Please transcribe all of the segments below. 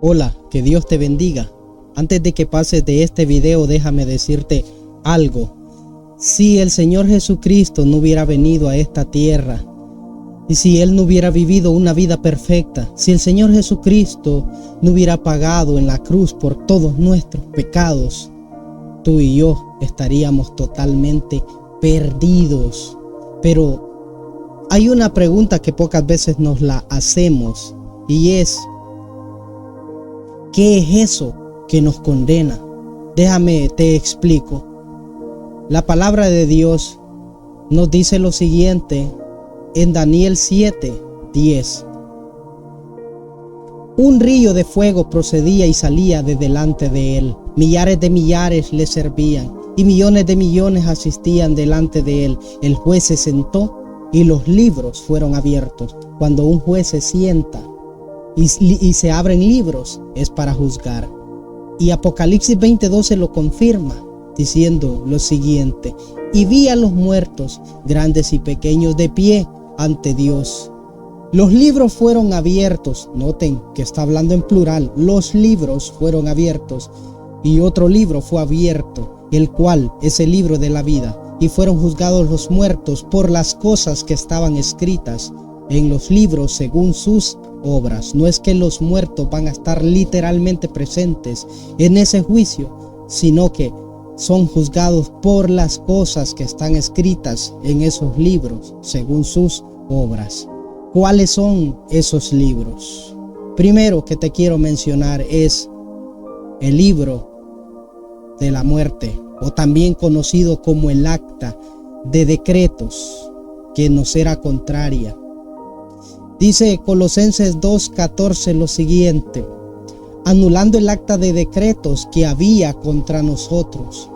Hola, que Dios te bendiga. Antes de que pases de este video, déjame decirte algo. Si el Señor Jesucristo no hubiera venido a esta tierra, y si Él no hubiera vivido una vida perfecta, si el Señor Jesucristo no hubiera pagado en la cruz por todos nuestros pecados, tú y yo estaríamos totalmente perdidos. Pero hay una pregunta que pocas veces nos la hacemos, y es: ¿qué es eso que nos condena? Déjame te explico. La palabra de Dios nos dice lo siguiente en Daniel 7:10. Un río de fuego procedía y salía de delante de él. Millares de millares le servían y millones de millones asistían delante de él. El juez se sentó y los libros fueron abiertos. Cuando un juez se sienta y se abren libros, es para juzgar. Y Apocalipsis 20:12 lo confirma, diciendo lo siguiente: y vi a los muertos, grandes y pequeños, de pie ante Dios. Los libros fueron abiertos. Noten que está hablando en plural. Los libros fueron abiertos. Y otro libro fue abierto, el cual es el libro de la vida. Y fueron juzgados los muertos por las cosas que estaban escritas en los libros según sus obras. No es que los muertos van a estar literalmente presentes en ese juicio, sino que son juzgados por las cosas que están escritas en esos libros según sus obras. ¿Cuáles son esos libros? Primero que te quiero mencionar es el libro de la muerte, o también conocido como el acta de decretos, que nos era contraria. Dice Colosenses 2:14 lo siguiente: anulando el acta de decretos que había contra nosotros,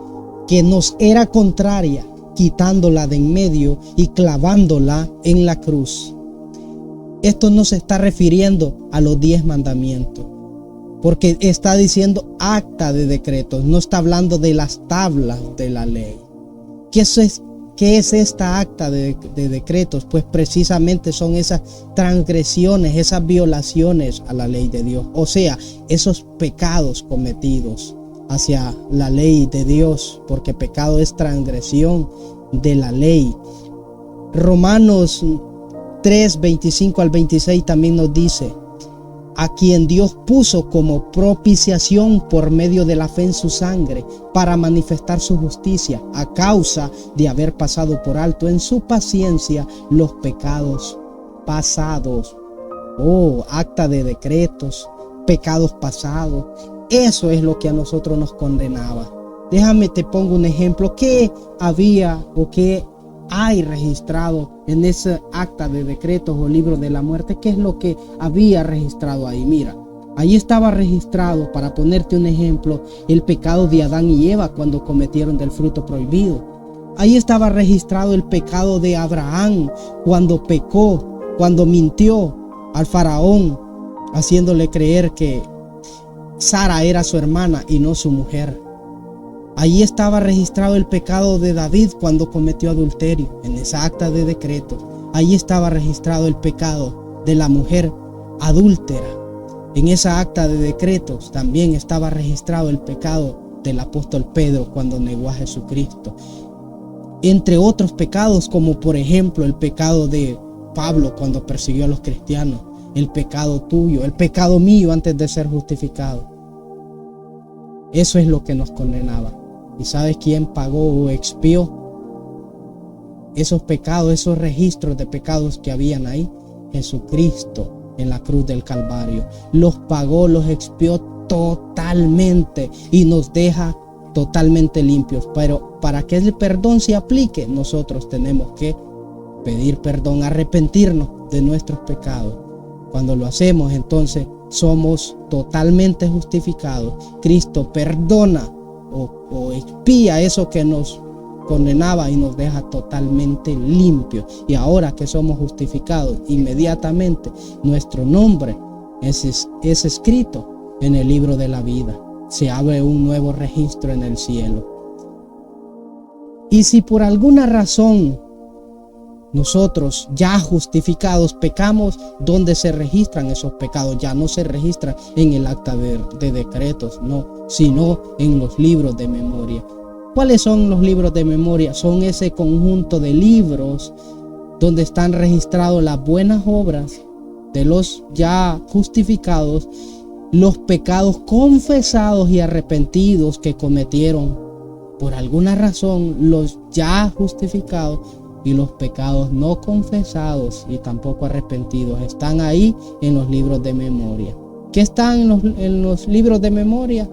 que nos era contraria, quitándola de en medio y clavándola en la cruz. Esto no se está refiriendo a los 10 mandamientos, porque está diciendo acta de decretos, no está hablando de las tablas de la ley. ¿Qué es esta acta de decretos? Pues precisamente son esas transgresiones, esas violaciones a la ley de Dios, o sea, esos pecados cometidos hacia la ley de Dios, porque pecado es transgresión de la ley. Romanos 3:25 al 26 también nos dice: a quien Dios puso como propiciación por medio de la fe en su sangre, para manifestar su justicia, a causa de haber pasado por alto en su paciencia los pecados pasados. Oh, acta de decretos, pecados pasados. Eso es lo que a nosotros nos condenaba. Déjame te pongo un ejemplo. ¿Qué había o qué hay registrado en ese acta de decretos o libro de la muerte? ¿Qué es lo que había registrado ahí? Mira, ahí estaba registrado, para ponerte un ejemplo, el pecado de Adán y Eva cuando cometieron del fruto prohibido. Ahí estaba registrado el pecado de Abraham cuando pecó, cuando mintió al faraón, haciéndole creer que Sara era su hermana y no su mujer. Allí estaba registrado el pecado de David cuando cometió adulterio, en esa acta de decreto. Allí estaba registrado el pecado de la mujer adúltera. En esa acta de decretos también estaba registrado el pecado del apóstol Pedro cuando negó a Jesucristo. Entre otros pecados, como por ejemplo el pecado de Pablo cuando persiguió a los cristianos, el pecado tuyo, el pecado mío antes de ser justificado. Eso es lo que nos condenaba. ¿Y sabes quién pagó o expió esos pecados, esos registros de pecados que habían ahí? Jesucristo en la cruz del Calvario. Los pagó, los expió totalmente y nos deja totalmente limpios. Pero para que el perdón se aplique, nosotros tenemos que pedir perdón, arrepentirnos de nuestros pecados. Cuando lo hacemos, entonces somos totalmente justificados. Cristo perdona o expía eso que nos condenaba y nos deja totalmente limpios. Y ahora que somos justificados, inmediatamente nuestro nombre es escrito en el libro de la vida. Se abre un nuevo registro en el cielo. Y si por alguna razón nosotros ya justificados pecamos, ¿dónde se registran esos pecados? Ya no se registran en el acta de decretos, no, sino en los libros de memoria. ¿Cuáles son los libros de memoria? Son ese conjunto de libros donde están registrados las buenas obras de los ya justificados, los pecados confesados y arrepentidos que cometieron por alguna razón los ya justificados, y los pecados no confesados y tampoco arrepentidos están ahí en los libros de memoria. ¿Qué están en los libros de memoria?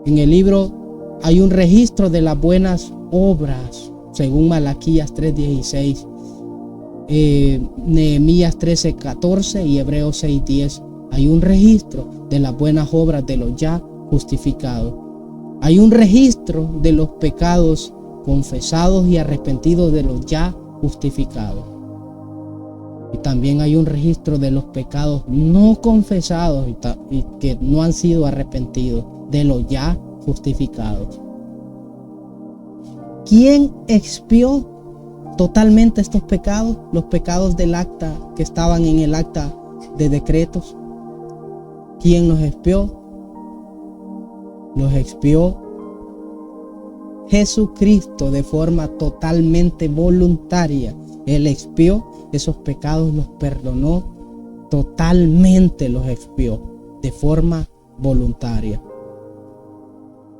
En el libro hay un registro de las buenas obras, según Malaquías 3:16, Nehemías 13:14 y Hebreos 6:10. Hay un registro de las buenas obras de los ya justificados. Hay un registro de los pecados confesados y arrepentidos de los ya justificados. Y también hay un registro de los pecados no confesados y que no han sido arrepentidos de los ya justificados. ¿Quién expió totalmente estos pecados? Los pecados del acta que estaban en el acta de decretos. ¿Quién los expió? Los expió Jesucristo de forma totalmente voluntaria. Él expió esos pecados, los perdonó, totalmente los expió de forma voluntaria.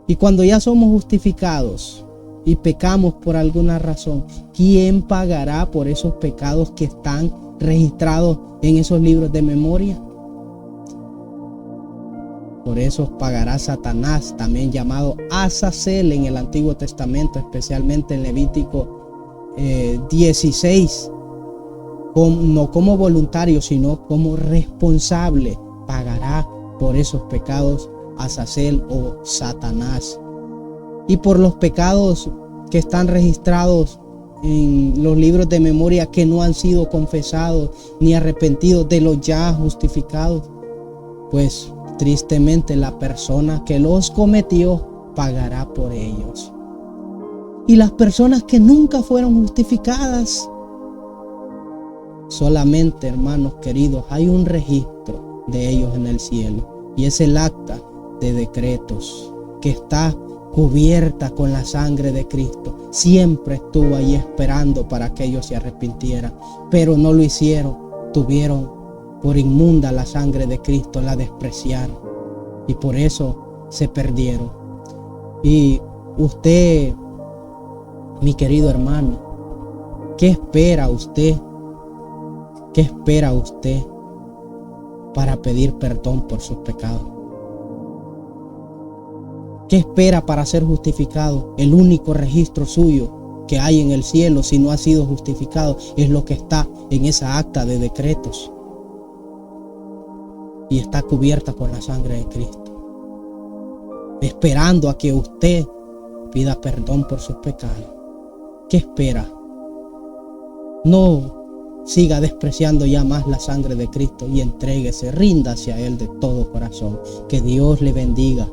Y cuando ya somos justificados y pecamos por alguna razón, ¿quién pagará por esos pecados que están registrados en esos libros de memoria? Por eso pagará Satanás, también llamado Azazel en el Antiguo Testamento, especialmente en Levítico 16, no como voluntario, sino como responsable. Pagará por esos pecados Azazel o Satanás. Y por los pecados que están registrados en los libros de memoria que no han sido confesados ni arrepentidos de los ya justificados, pues tristemente la persona que los cometió pagará por ellos. Y las personas que nunca fueron justificadas, solamente, hermanos queridos, hay un registro de ellos en el cielo, y es el acta de decretos que está cubierta con la sangre de Cristo. Siempre estuvo ahí esperando para que ellos se arrepintieran, pero no lo hicieron. Tuvieron por inmunda la sangre de Cristo, la despreciaron y por eso se perdieron. Y usted, mi querido hermano, ¿qué espera usted? ¿Qué espera usted para pedir perdón por sus pecados? ¿Qué espera para ser justificado? El único registro suyo que hay en el cielo, si no ha sido justificado, es lo que está en esa acta de decretos. Y está cubierta con la sangre de Cristo, esperando a que usted pida perdón por sus pecados. ¿Qué espera? No siga despreciando ya más la sangre de Cristo y entréguese, ríndase a Él de todo corazón. Que Dios le bendiga.